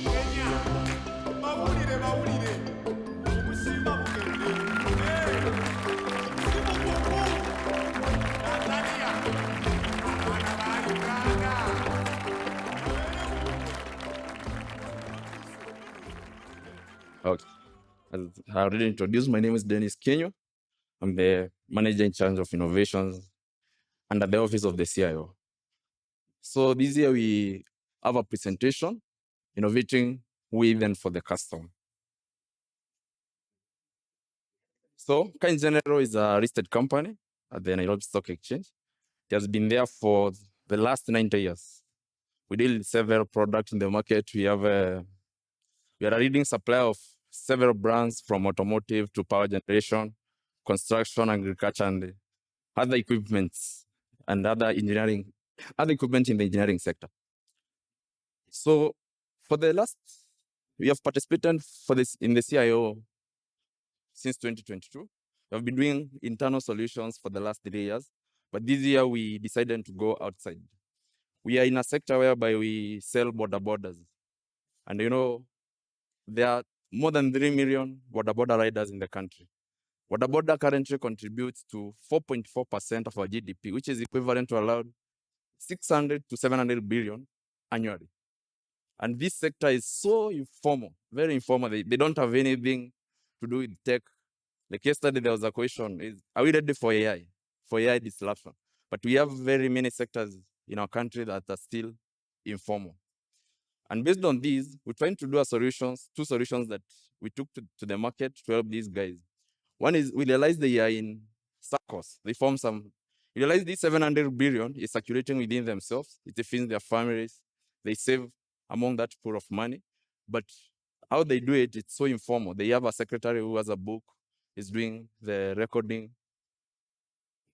Kenya, mawulire, obusiima bugende. Si bukuku, Tanzania, abaana ba Uganda. Okay. As I already introduced, my name is Denis Kinyua. I'm the manager in charge of innovations under the office of the CIO. So this year we have a presentation, innovating with and for the customer. So Car General is a listed company at the Nairobi Stock Exchange. It has been there for the last 90 years. We deal in several products in the market. We are a leading supplier of several brands from automotive to power generation, construction, agriculture, and other equipments and other equipment in the engineering sector. So for the last, we have participated in the CIO since 2022. We have been doing internal solutions for the last 3 years, but this year we decided to go outside. We are in a sector whereby we sell borders. And there are more than 3 million border riders in the country. Border currently contributes to 4.4% of our GDP, which is equivalent to around 600 to 700 billion annually. And this sector is so informal, very informal. They don't have anything to do with tech. Like yesterday, there was a question, are we ready for AI disruption? But we have very many sectors in our country that are still informal. And based on these, we're trying to do two solutions that we took to the market to help these guys. One is we realized they are in circles. They form some, we realize this 700 billion is circulating within themselves. It feeds their families. They save among that pool of money. But how they do it, it's so informal. They have a secretary who has a book, is doing the recording.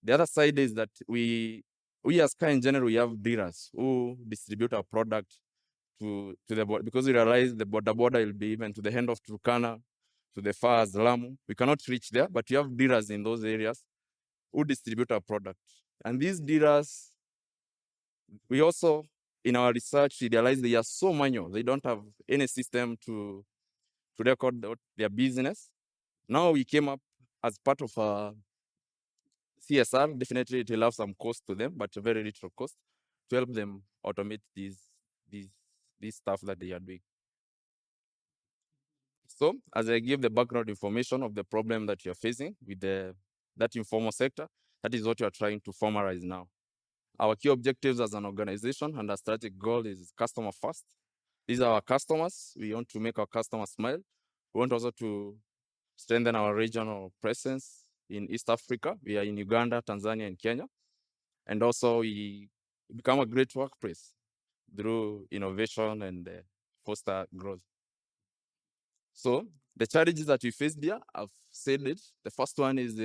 The other side is that we as Car General, we have dealers who distribute our product to the border, because we realize the border will be even to the end of Turkana, to the far as Lamu. We cannot reach there, but we have dealers in those areas who distribute our product. And these dealers, we also, in our research, we realized they are so manual. They don't have any system to record their business. Now we came up as part of a CSR. Definitely it will have some cost to them, but very little cost, to help them automate these stuff that they are doing. So as I give the background information of the problem that you're facing with that informal sector, that is what you are trying to formalize now. Our key objectives as an organization and our strategic goal is customer first. These are our customers. We want to make our customers smile. We want also to strengthen our regional presence in East Africa. We are in Uganda, Tanzania, and Kenya. And also we become a great workplace through innovation and foster growth. So the challenges that we face there, I've said it. The first one is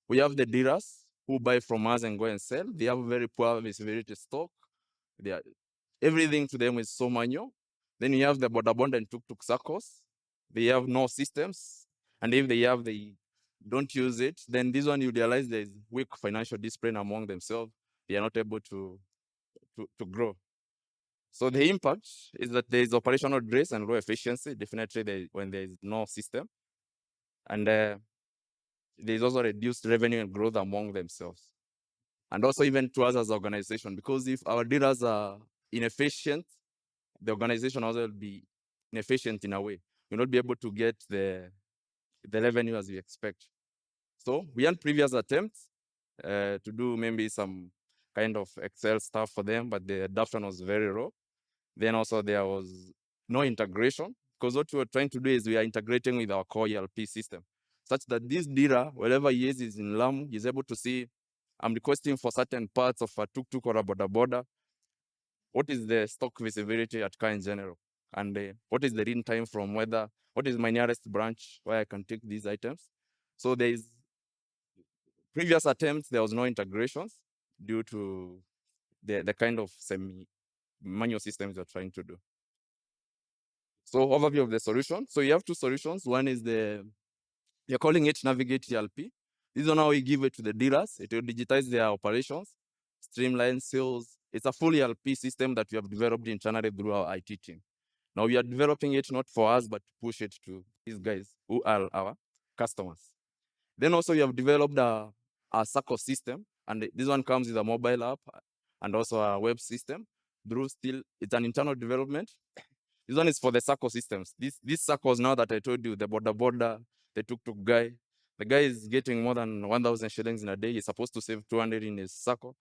we have the dealers who buy from us and go and sell. They have very poor visibility stock. Everything to them is so manual. Then you have the border and tuk-tuk circles. They have no systems. And if they don't use it, then this one you realize there's weak financial discipline among themselves. They are not able to grow. So the impact is that there is operational stress and low efficiency, definitely when there is no system. And there is also reduced revenue and growth among themselves. And also even to us as an organization, because if our dealers are inefficient, the organization also will be inefficient in a way. We'll not be able to get the revenue as we expect. So we had previous attempts to do maybe some kind of Excel stuff for them, but the adoption was very low. Then also there was no integration, because what we were trying to do is we are integrating with our core ERP system, such that this dealer, wherever he is in Lamu, is able to see, I'm requesting for certain parts of a tuk-tuk or a border. What is the stock visibility at Car General? And what is the lead time from weather? What is my nearest branch where I can take these items? So there is previous attempts, there was no integrations due to the kind of semi-manual systems you're trying to do. So overview of the solution. So you have two solutions. One is you're calling it Navigate ERP. This is how we give it to the dealers. It will digitize their operations, streamline sales. It's a full ERP system that we have developed internally through our IT team. Now we are developing it not for us, but to push it to these guys who are our customers. Then also we have developed a circle system, and this one comes with a mobile app and also a web system. It's an internal development. This one is for the circle systems. These circles now that I told you, the border, the tuk-tuk guy, the guy is getting more than 1,000 shillings in a day. He's supposed to save 200 in his circle.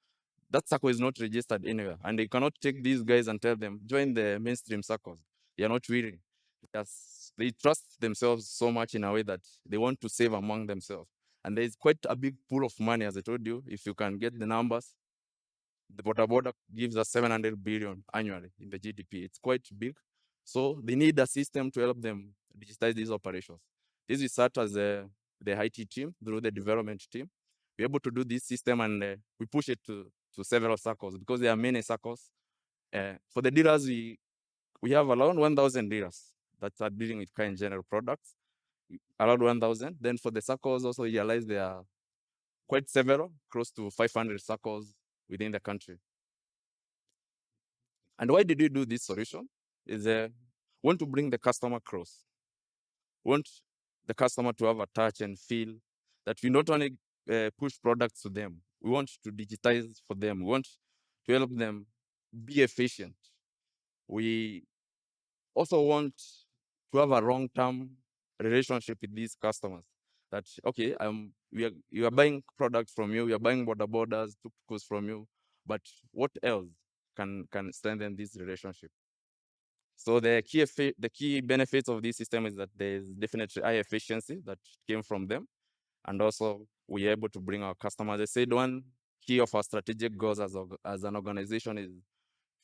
That circle is not registered anywhere, and they cannot take these guys and tell them, join the mainstream circles. They are not willing. Yes, they trust themselves so much in a way that they want to save among themselves. And there's quite a big pool of money, as I told you. If you can get the numbers, the border gives us 700 billion annually in the GDP. It's quite big. So they need a system to help them digitize these operations. This is such as the IT team through the development team. We're able to do this system, and we push it to several circles because there are many circles. For the dealers, we have around 1,000 dealers that are dealing with Car General products, around 1,000. Then for the circles, also realize there are quite several, close to 500 circles within the country. And why did we do this solution? Is want to bring the customer close. Want the customer to have a touch and feel that we not only push products to them, we want to digitize for them. We want to help them be efficient. We also want to have a long-term relationship with these customers. That okay, you are buying products from you, we are buying borders, tuk-tuks from you, but what else can strengthen this relationship? So the key benefits of this system is that there's definitely high efficiency that came from them, and also we're able to bring our customers. I said one key of our strategic goals as an organization is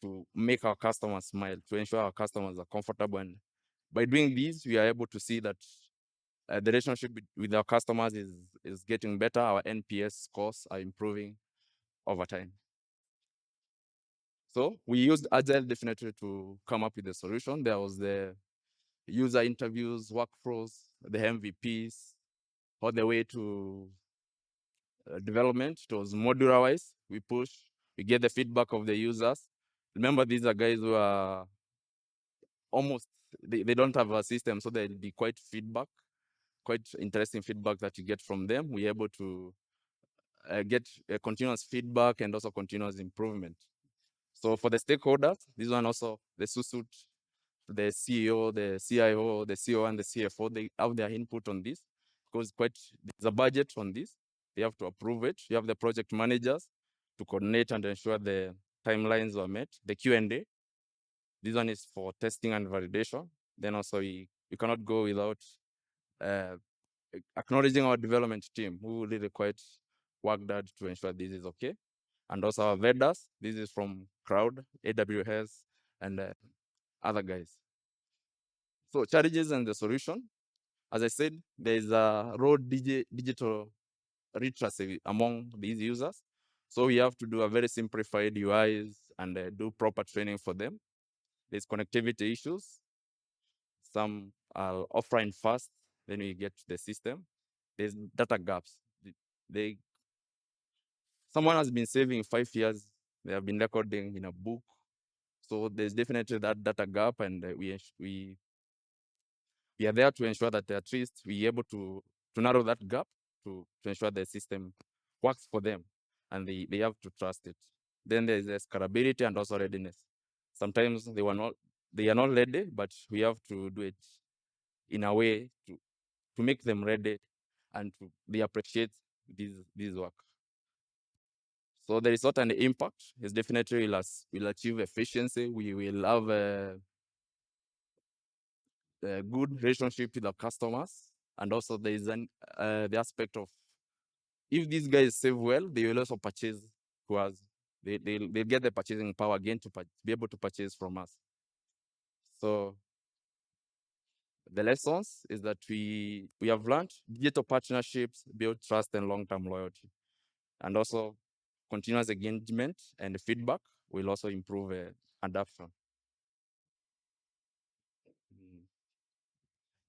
to make our customers smile, to ensure our customers are comfortable. And by doing this, we are able to see that the relationship with our customers is getting better. Our NPS scores are improving over time. So we used Agile definitely to come up with a solution. There was the user interviews, workflows, the MVPs, all the way to development. It was modularized. We get the feedback of the users. Remember, these are guys who are almost, they don't have a system, so there'll be quite interesting feedback that you get from them. We're able to get continuous feedback and also continuous improvement. So for the stakeholders, this one also, the suit, the CEO, the CIO, the CEO, and the CFO, they have their input on this because there's a budget on this. They have to approve it. You have the project managers to coordinate and ensure the timelines are met. The Q&A, this one is for testing and validation. Then also you cannot go without acknowledging our development team who really quite worked hard to ensure this is okay. And also our vendors, this is from Crowd, AWS, and other guys. So challenges and the solution. As I said, there is a raw digital literacy among these users. So we have to do a very simplified UIs and do proper training for them. There's connectivity issues. Some are offline first, then we get to the system. There's data gaps. Someone has been saving 5 years. They have been recording in a book. So there's definitely that data gap, and we are there to ensure that at least we're able to narrow that gap to ensure the system works for them, and they have to trust it. Then there's the scalability and also readiness. Sometimes they are not ready, but we have to do it in a way to make them ready and they appreciate this work. So the result and the impact is definitely will achieve efficiency. We will have a good relationship with our customers, and also there is the aspect of if these guys save well, they will also purchase to us. They'll get the purchasing power again to be able to purchase from us. So the lessons is that we have learned digital partnerships build trust and long-term loyalty, and also continuous engagement and feedback will also improve adoption.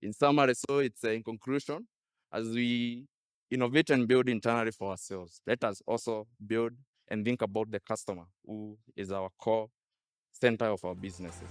In summary, so it's in conclusion, as we innovate and build internally for ourselves, let us also build and think about the customer, who is our core center of our businesses.